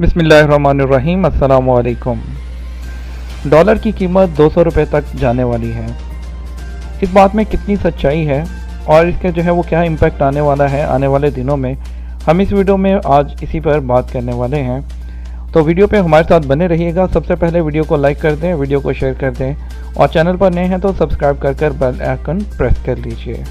बिस्मिल्लाहिर्रहमानिर्रहीम। अस्सलाम वालेकुम। डॉलर की कीमत 200 रुपये तक जाने वाली है। इस बात में कितनी सच्चाई है और इसके जो है वो क्या इम्पैक्ट आने वाला है आने वाले दिनों में, हम इस वीडियो में आज इसी पर बात करने वाले हैं। तो वीडियो पे हमारे साथ बने रहिएगा। सबसे पहले वीडियो को लाइक कर दें, वीडियो को शेयर कर दें और चैनल पर नए हैं तो सब्सक्राइब कर बेल आइकन प्रेस कर लीजिए।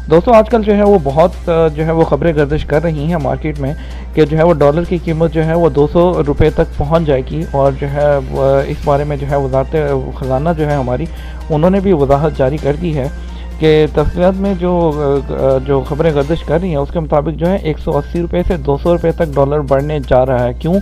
दोस्तों, आजकल जो है वो बहुत जो है वो खबरें गर्दिश कर रही हैं मार्केट में कि जो है वो डॉलर की कीमत जो है वो 200 रुपये तक पहुंच जाएगी और जो है इस बारे में जो है वज़ारत ख़ज़ाना जो है हमारी, उन्होंने भी वजाहत जारी कर दी है कि तफसीलात में जो खबरें गर्दिश कर रही हैं उसके मुताबिक जो है 180 रुपये से 200 रुपये तक डॉलर बढ़ने जा रहा है।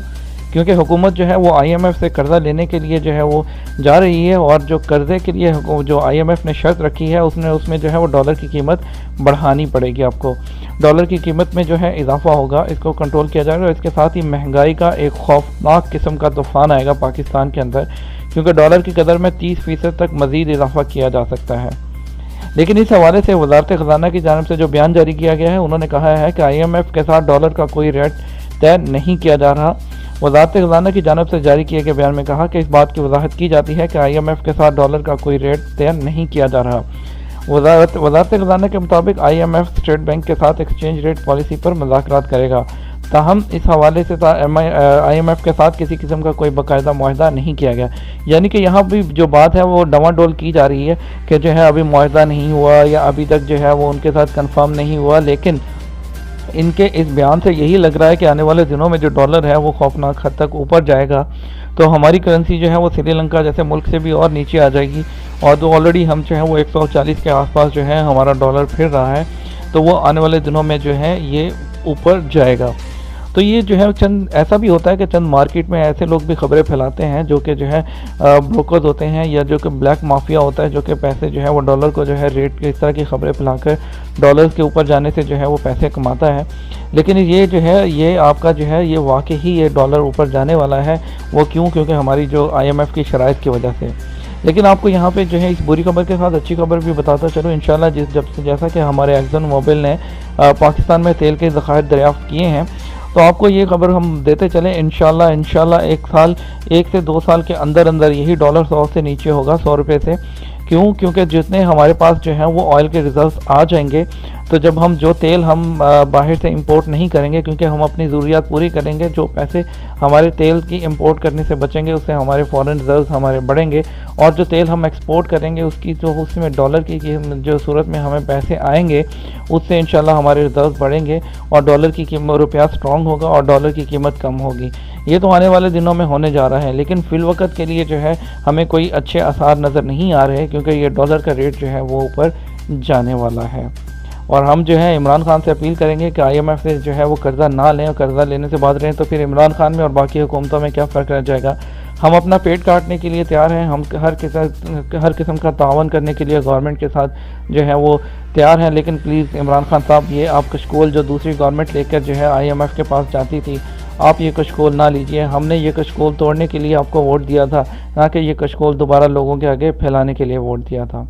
क्योंकि हुकूमत जो है वो IMF से कर्ज़ा लेने के लिए जो है वो जा रही है और जो कर्ज़े के लिए जो IMF ने शर्त रखी है उसमें जो है वो डॉलर की कीमत बढ़ानी पड़ेगी। आपको डॉलर की कीमत में जो है इजाफा होगा, इसको कंट्रोल किया जाएगा। इसके साथ ही महंगाई का एक खौफनाक किस्म का तूफ़ान आएगा पाकिस्तान के अंदर, क्योंकि डॉलर की कदर में 30% तक मज़ीद इजाफा किया जा सकता है। लेकिन इस हवाले से वज़ारत ख़ज़ाना की जानिब से जो बयान जारी किया गया है, उन्होंने कहा है कि IMF के साथ डॉलर का कोई रेट तय नहीं किया जा रहा। वज़ारत ख़ज़ाना की जानिब से जारी किए गए बयान में कहा कि इस बात की वजाहत की जाती है कि IMF के साथ डॉलर का कोई रेट तय नहीं किया जा रहा। वज़ारत ख़ज़ाना के मुताबिक IMF स्टेट बैंक के साथ एक्सचेंज रेट पॉलिसी पर मुज़ाकरात करेगा। ताहम इस हवाले से IMF के साथ किसी किस्म का कोई बाकायदा मुआहदा नहीं किया गया। यानी कि यहाँ भी जो बात है वो डवाडोल की जा रही है कि जो है अभी मुआहदा नहीं हुआ या अभी तक जो है वो उनके साथ कंफर्म नहीं हुआ। लेकिन इनके इस बयान से यही लग रहा है कि आने वाले दिनों में जो डॉलर है वो खौफनाक हद तक ऊपर जाएगा, तो हमारी करेंसी जो है वो श्रीलंका जैसे मुल्क से भी और नीचे आ जाएगी। और जो ऑलरेडी हम जो है वो 140 के आसपास जो है हमारा डॉलर फिर रहा है, तो वो आने वाले दिनों में जो है ये ऊपर जाएगा। तो ये जो है चंद ऐसा भी होता है कि चंद मार्केट में ऐसे लोग भी खबरें फैलाते हैं जो कि जो है ब्रोकर्स होते हैं या जो कि ब्लैक माफिया होता है, जो कि पैसे जो है वो डॉलर को जो है रेट के इस तरह की खबरें फैलाकर डॉलर के ऊपर जाने से जो है वो पैसे कमाता है। लेकिन ये जो है ये आपका जो है ये वाकई ही ये डॉलर ऊपर जाने वाला है। वो क्योंकि हमारी जो IMF की शराइत की वजह से। लेकिन आपको यहाँ पे जो है इस बुरी खबर के साथ अच्छी खबर भी बताता चलो इंशाल्लाह। जैसा कि हमारे एक्सन मोबिल ने पाकिस्तान में तेल के ज़खायर दरियाफ़्त किए हैं, तो आपको ये खबर हम देते चलें इंशाल्लाह 1 से 2 साल के अंदर यही डॉलर 100 से नीचे होगा, 100 रुपये से। क्योंकि जितने हमारे पास जो है वो ऑयल के रिजर्व्स आ जाएंगे, तो जब हम जो तेल हम बाहर से इंपोर्ट नहीं करेंगे, क्योंकि हम अपनी ज़रूरियात पूरी करेंगे, जो पैसे हमारे तेल की इंपोर्ट करने से बचेंगे उससे हमारे फॉरेन रिजर्व्स हमारे बढ़ेंगे। और जो तेल हम एक्सपोर्ट करेंगे उसकी जो उसमें डॉलर की जो सूरत में हमें पैसे आएंगे, उससे इंशाल्लाह हमारे रिजर्व्स बढ़ेंगे और डॉलर की कीमत रुपया स्ट्रॉन्ग होगा और डॉलर की कीमत कम होगी। ये तो आने वाले दिनों में होने जा रहा है। लेकिन फ़िलवक़्त के लिए जो है हमें कोई अच्छे आसार नज़र नहीं आ रहे, क्योंकि ये डॉलर का रेट जो है वो ऊपर जाने वाला है। और हम जो है इमरान खान से अपील करेंगे कि IMF से जो है वो कर्ज़ा ना लें, और कर्ज़ा लेने से बाद रहें तो फिर इमरान खान में और बाकी हुकूमतों में क्या फ़र्क रह जाएगा। हम अपना पेट काटने के लिए तैयार हैं, हम हर किस्म का तावन करने के लिए गवर्नमेंट के साथ जो है वो तैयार हैं। लेकिन प्लीज़ इमरान खान साहब, ये आप कशकोल जो दूसरी गवर्नमेंट लेकर जो है IMF के पास जाती थी, आप ये कशकोल ना लीजिए। हमने ये कशकोल तोड़ने के लिए आपको वोट दिया था, ना कि ये कशकोल दोबारा लोगों के आगे फैलाने के लिए वोट दिया था।